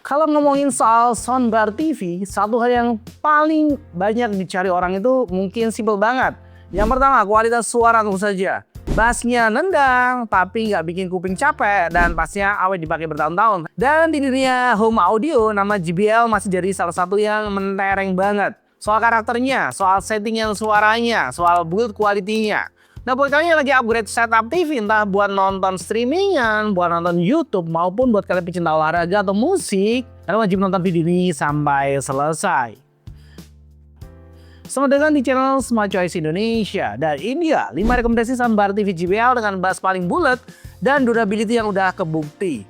Kalau ngomongin soal soundbar TV, satu hal yang paling banyak dicari orang itu mungkin simple banget. Yang pertama, kualitas suara tentu saja. Bassnya nendang, tapi nggak bikin kuping capek, dan pastinya awet dipakai bertahun-tahun. Dan di dunia home audio, nama JBL masih jadi salah satu yang mentereng banget. Soal karakternya, soal settingan suaranya, soal build quality-nya. Nah, buat kalian yang lagi upgrade setup TV, entah buat nonton streamingan, buat nonton YouTube, maupun buat kalian pecinta olahraga atau musik, kalian wajib nonton video ini sampai selesai. Selamat datang di channel Smart Choice Indonesia. Dan ini dia 5 rekomendasi soundbar TV JBL dengan bass paling bulat dan durability yang udah kebukti.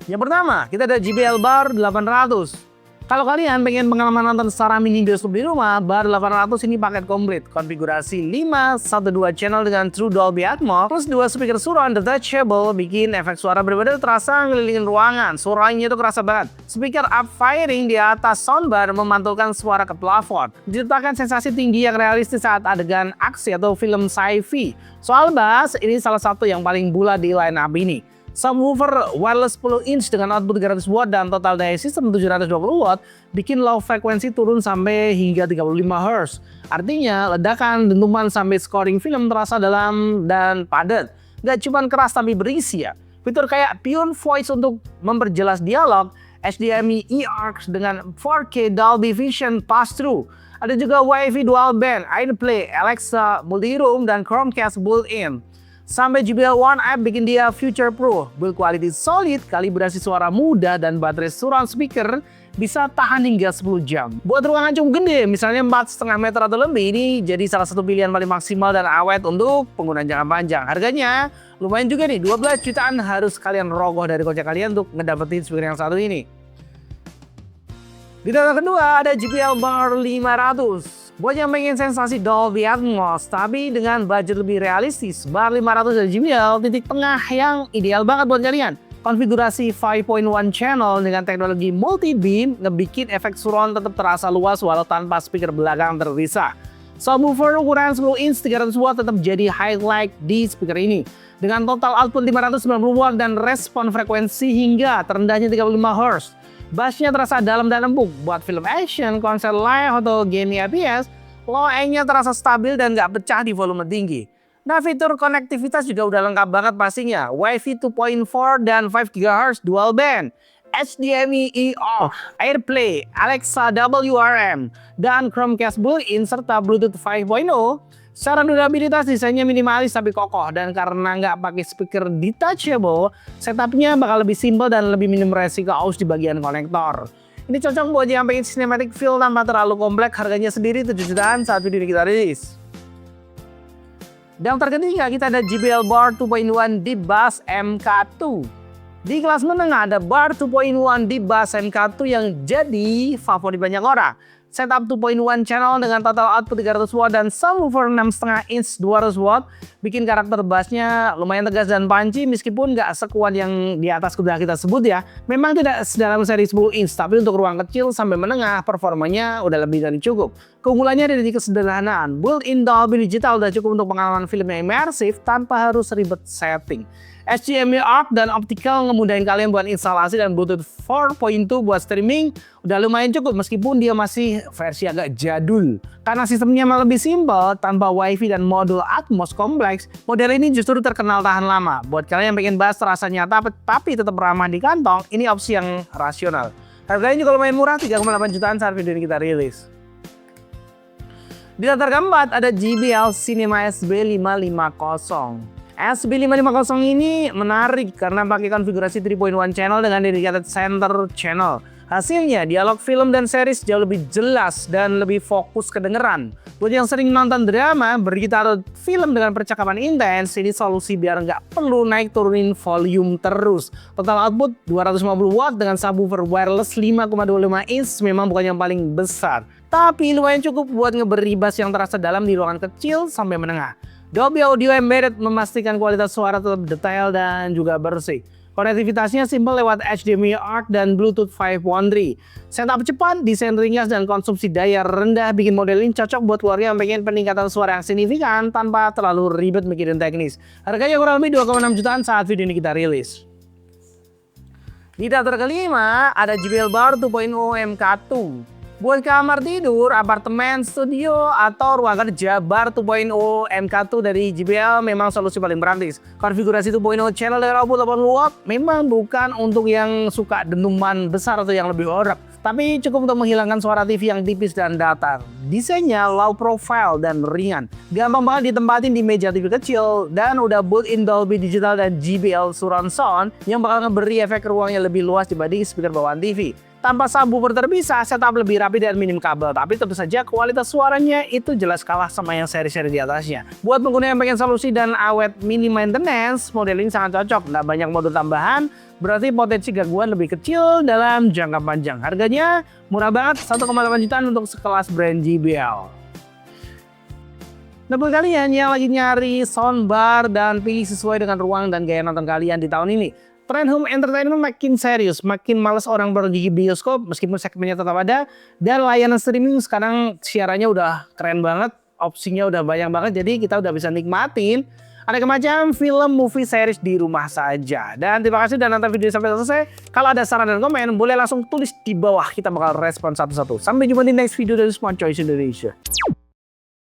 Yang pertama, kita ada JBL Bar 800. Kalau kalian pengen pengalaman nonton secara mini bioskop di rumah, Bar 800 ini paket komplit. Konfigurasi 512 channel dengan True Dolby Atmos, plus 2 speaker surround detachable, bikin efek suara berbeda terasa ngelilingin ruangan. Suaranya itu kerasa banget. Speaker up firing di atas soundbar memantulkan suara ke plafon. Diciptakan sensasi tinggi yang realistis saat adegan aksi atau film sci-fi. Soal bass, ini salah satu yang paling bulat di line up ini. Subwoofer wireless 10 inch dengan output 300 watt dan total daya sistem 720 watt bikin low frekuensi turun sampai hingga 35 Hz. Artinya ledakan, dentuman sampai scoring film terasa dalam dan padat. Gak cuma keras tapi berisi ya. Fitur kayak pure voice untuk memperjelas dialog, HDMI eARC dengan 4K Dolby Vision pass-through. Ada juga Wi-Fi dual band, AirPlay, Alexa, multi-room, dan Chromecast built-in. Sampai JBL One App bikin dia future proof, build quality solid, kalibrasi suara mudah, dan baterai surround speaker bisa tahan hingga 10 jam. Buat ruangan cukup gede, misalnya 4,5 meter atau lebih, ini jadi salah satu pilihan paling maksimal dan awet untuk penggunaan jangka panjang. Harganya lumayan juga nih, 12 jutaan harus kalian rogoh dari kocek kalian untuk ngedapetin speaker yang satu ini. Di data kedua ada JBL Bar 500. Buat yang pengen sensasi Dolby Atmos tapi dengan budget lebih realistis, Bar 500 dari JBL titik tengah yang ideal banget buat kalian. Konfigurasi 5.1 channel dengan teknologi multi beam ngebikin efek surround tetap terasa luas walau tanpa speaker belakang terpisah. Subwoofer ukuran 10 inch 300 watt tetap jadi highlight di speaker ini. Dengan total output 590 watt dan respon frekuensi hingga terendahnya 35 Hz. Bassnya terasa dalam dan empuk buat film action, konser live, atau game FPS. Low end-nya terasa stabil dan nggak pecah di volume tinggi. Nah, fitur konektivitas juga udah lengkap banget pastinya. Wi-Fi 2.4 dan 5 GHz dual band, HDMI eARC, AirPlay, Alexa WRM, dan Chromecast built-in serta Bluetooth 5.0. Secara durabilitas desainnya minimalis tapi kokoh, dan karena nggak pakai speaker detachable, setupnya bakal lebih simpel dan lebih minim resiko aus di bagian konektor. Ini cocok buat yang pengen cinematic feel tanpa terlalu kompleks. Harganya sendiri 7 jutaan saat video ini kita rilis. Dan terketiga kita ada JBL Bar 2.1 Deep Bass MK2. Di kelas menengah ada Bar 2.1 Deep Bass MK2 yang jadi favorit banyak orang. Setup 2.1 channel dengan total output 300 watt dan subwoofer 6,5 inch 200 watt bikin karakter bassnya lumayan tegas dan punchy meskipun nggak sekuat yang di atas sudah kita sebut ya. Memang tidak sedalam seri 10 inch tapi untuk ruang kecil sampai menengah performanya udah lebih dari cukup. Keunggulannya ada di kesederhanaan. Built-in Dolby Digital udah cukup untuk pengalaman film yang imersif tanpa harus ribet setting. HDMI eARC dan optical ngemudahin kalian buat instalasi, dan Bluetooth 4.2 buat streaming udah lumayan cukup meskipun dia masih versi agak jadul. Karena sistemnya malah lebih simpel tanpa Wi-Fi dan modul Atmos kompleks, model ini justru terkenal tahan lama. Buat kalian yang pengen bass terasa nyata tapi tetap ramah di kantong, ini opsi yang rasional. Harganya juga lumayan murah, 3,8 jutaan saat video ini kita rilis. Di latar keempat ada JBL Cinema SB550. SB550 ini menarik karena pakai konfigurasi 3.1 channel dengan dedicated center channel. Hasilnya, dialog film dan series jauh lebih jelas dan lebih fokus kedengeran. Buat yang sering nonton drama, berita atau film dengan percakapan intens, ini solusi biar nggak perlu naik turunin volume terus. Total output 250 watt dengan subwoofer wireless 5,25 inch memang bukan yang paling besar. Tapi lumayan cukup buat ngeberi bass yang terasa dalam di ruangan kecil sampai menengah. Dolby Audio Embedded memastikan kualitas suara tetap detail dan juga bersih. Konektivitasnya simpel lewat HDMI eARC dan Bluetooth 5.1. Setup cepat, desain ringkas, dan konsumsi daya rendah bikin model ini cocok buat keluarga yang pengen peningkatan suara yang signifikan tanpa terlalu ribet mikirin teknis. Harganya kurang lebih 2,6 jutaan saat video ini kita rilis. Di daftar kelima ada JBL Bar 2.0 MK2. Buat kamar tidur, apartemen, studio, atau ruang kerja, Bar 2.0 MK2 dari JBL memang solusi paling praktis. Konfigurasi 2.0 channel dari output 80 watt memang bukan untuk yang suka dentuman besar atau yang lebih horor, tapi cukup untuk menghilangkan suara TV yang tipis dan datar. Desainnya low profile dan ringan, gampang banget ditempatin di meja TV kecil, dan udah built-in Dolby Digital dan JBL Surround Sound yang bakal ngeberi efek ruangnya lebih luas dibanding speaker bawaan TV. Tanpa subwoofer terpisah, setup lebih rapi dan minim kabel, tapi tentu saja kualitas suaranya itu jelas kalah sama yang seri-seri di atasnya. Buat pengguna yang pengen solusi dan awet mini maintenance, model ini sangat cocok. Nggak banyak modul tambahan, berarti potensi gangguan lebih kecil dalam jangka panjang. Harganya murah banget, 1,8 jutaan untuk sekelas brand JBL. Nah, buat kalian yang lagi nyari soundbar dan pilih sesuai dengan ruang dan gaya nonton kalian di tahun ini, tren home entertainment makin serius, makin males orang pergi bioskop meskipun segmennya tetap ada, dan layanan streaming sekarang siarannya udah keren banget, opsinya udah banyak banget, jadi kita udah bisa nikmatin aneka macam film, movie, series di rumah saja. Dan terima kasih udah nonton video sampai selesai. Kalau ada saran dan komen, boleh langsung tulis di bawah, kita bakal respon satu-satu. Sampai jumpa di next video dari Smart Choice Indonesia.